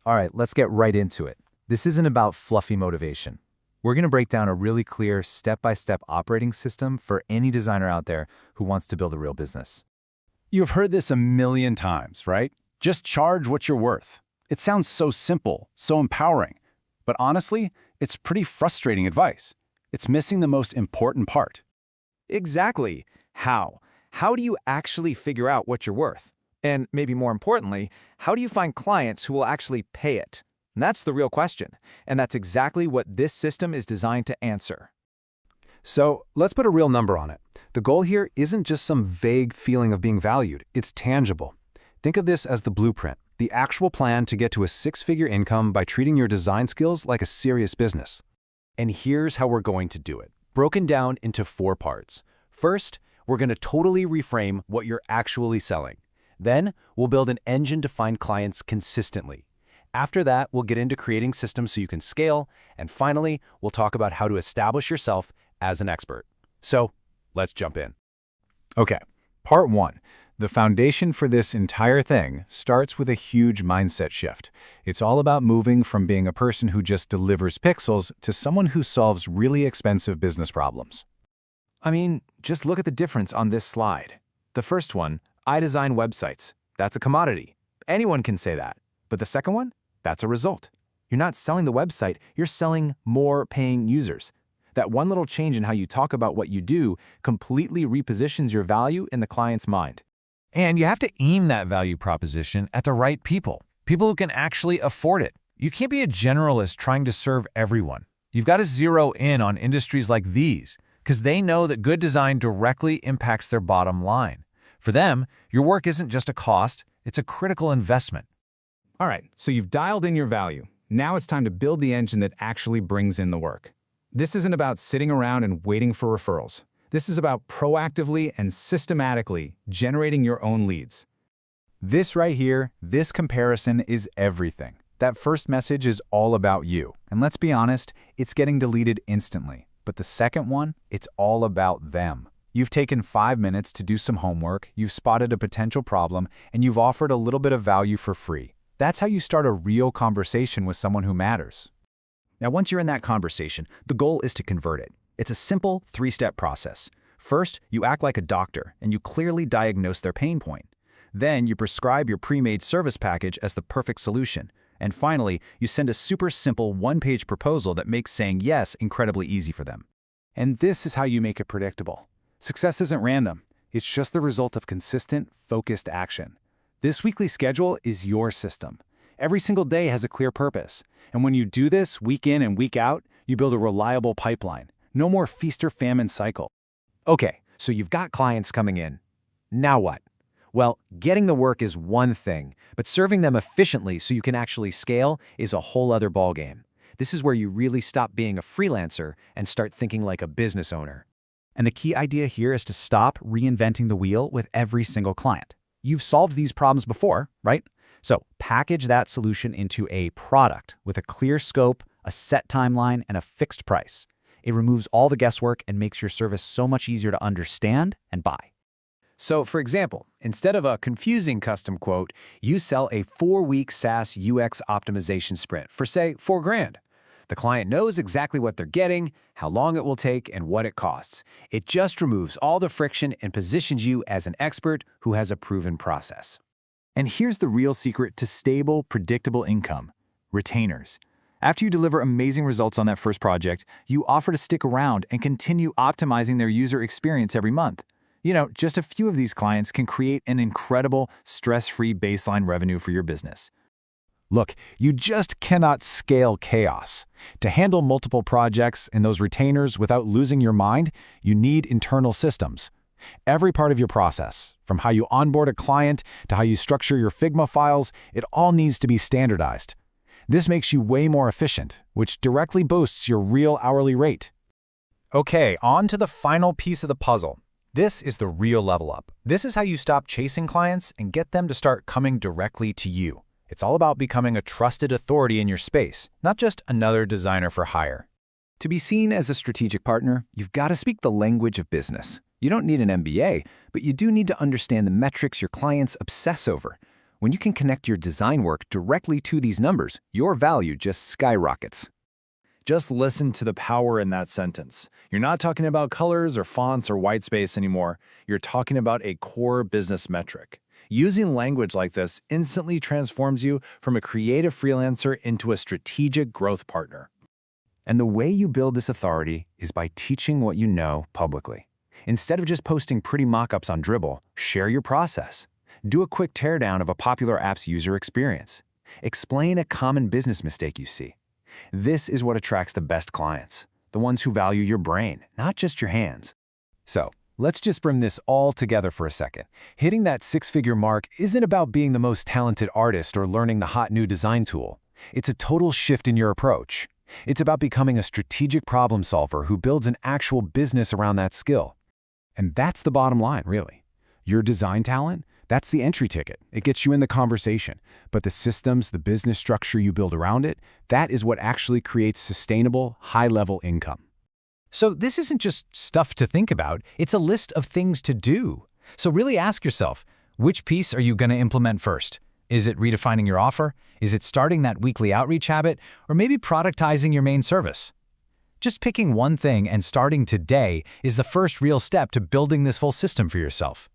All right, let's get right into it. This isn't about fluffy motivation. We're going to break down a really clear step-by-step operating system for any designer out there who wants to build a real business. You've heard this a million times, right? Just charge what you're worth. It sounds so simple, so empowering. But honestly, it's pretty frustrating advice. It's missing the most important part. Exactly. How? How do you actually figure out what you're worth? And maybe more importantly, how do you find clients who will actually pay it? And that's the real question. And that's exactly what this system is designed to answer. So let's put a real number on it. The goal here isn't just some vague feeling of being valued, it's tangible. Think of this as the blueprint, the actual plan to get to a six-figure income by treating your design skills like a serious business. And here's how we're going to do it, broken down into 4 parts. First, we're going to totally reframe what you're actually selling. Then, we'll build an engine to find clients consistently. After that, we'll get into creating systems so you can scale. And finally, we'll talk about how to establish yourself as an expert. So, let's jump in. Okay, part 1. The foundation for this entire thing starts with a huge mindset shift. It's all about moving from being a person who just delivers pixels to someone who solves really expensive business problems. I mean, just look at the difference on this slide. The first one, I design websites. That's a commodity. Anyone can say that. But the second one, that's a result. You're not selling the website, you're selling more paying users. That one little change in how you talk about what you do completely repositions your value in the client's mind. And you have to aim that value proposition at the right people who can actually afford it. You can't be a generalist trying to serve everyone. You've got to zero in on industries like these, because they know that good design directly impacts their bottom line. For them, your work isn't just a cost, it's a critical investment. All right, so you've dialed in your value. Now it's time to build the engine that actually brings in the work. This isn't about sitting around and waiting for referrals. This is about proactively and systematically generating your own leads. This right here, this comparison is everything. That first message is all about you. And let's be honest, it's getting deleted instantly. But the second one, it's all about them. You've taken 5 minutes to do some homework, you've spotted a potential problem, and you've offered a little bit of value for free. That's how you start a real conversation with someone who matters. Now, once you're in that conversation, the goal is to convert it. It's a simple 3-step process. First, you act like a doctor, and you clearly diagnose their pain point. Then, you prescribe your pre-made service package as the perfect solution. And finally, you send a super simple 1-page proposal that makes saying yes incredibly easy for them. And this is how you make it predictable. Success isn't random. It's just the result of consistent, focused action. This weekly schedule is your system. Every single day has a clear purpose. And when you do this week in and week out, you build a reliable pipeline. No more feast or famine cycle. Okay, so you've got clients coming in. Now what? Well, getting the work is one thing, but serving them efficiently so you can actually scale is a whole other ballgame. This is where you really stop being a freelancer and start thinking like a business owner. And the key idea here is to stop reinventing the wheel with every single client. You've solved these problems before, right? So package that solution into a product with a clear scope, a set timeline, and a fixed price. It removes all the guesswork and makes your service so much easier to understand and buy. So, for example, instead of a confusing custom quote, you sell a 4-week SaaS UX optimization sprint for, say, $4,000. The client knows exactly what they're getting, how long it will take, and what it costs. It just removes all the friction and positions you as an expert who has a proven process. And here's the real secret to stable, predictable income: retainers. After you deliver amazing results on that first project, you offer to stick around and continue optimizing their user experience every month. You know, just a few of these clients can create an incredible, stress-free baseline revenue for your business. Look, you just cannot scale chaos. To handle multiple projects and those retainers without losing your mind, you need internal systems. Every part of your process, from how you onboard a client to how you structure your Figma files, it all needs to be standardized. This makes you way more efficient, which directly boosts your real hourly rate. Okay, on to the final piece of the puzzle. This is the real level up. This is how you stop chasing clients and get them to start coming directly to you. It's all about becoming a trusted authority in your space, not just another designer for hire. To be seen as a strategic partner, you've got to speak the language of business. You don't need an MBA, but you do need to understand the metrics your clients obsess over. When you can connect your design work directly to these numbers, your value just skyrockets. Just listen to the power in that sentence. You're not talking about colors or fonts or white space anymore. You're talking about a core business metric. Using language like this instantly transforms you from a creative freelancer into a strategic growth partner. And the way you build this authority is by teaching what you know publicly. Instead of just posting pretty mock-ups on Dribbble, share your process. Do a quick teardown of a popular app's user experience. Explain a common business mistake you see. This is what attracts the best clients, the ones who value your brain, not just your hands. So, let's just bring this all together for a second. Hitting that six-figure mark isn't about being the most talented artist or learning the hot new design tool. It's a total shift in your approach. It's about becoming a strategic problem solver who builds an actual business around that skill. And that's the bottom line, really. Your design talent, that's the entry ticket. It gets you in the conversation. But the systems, the business structure you build around it, that is what actually creates sustainable, high-level income. So this isn't just stuff to think about, it's a list of things to do. So really ask yourself, which piece are you going to implement first? Is it redefining your offer? Is it starting that weekly outreach habit? Or maybe productizing your main service? Just picking one thing and starting today is the first real step to building this full system for yourself.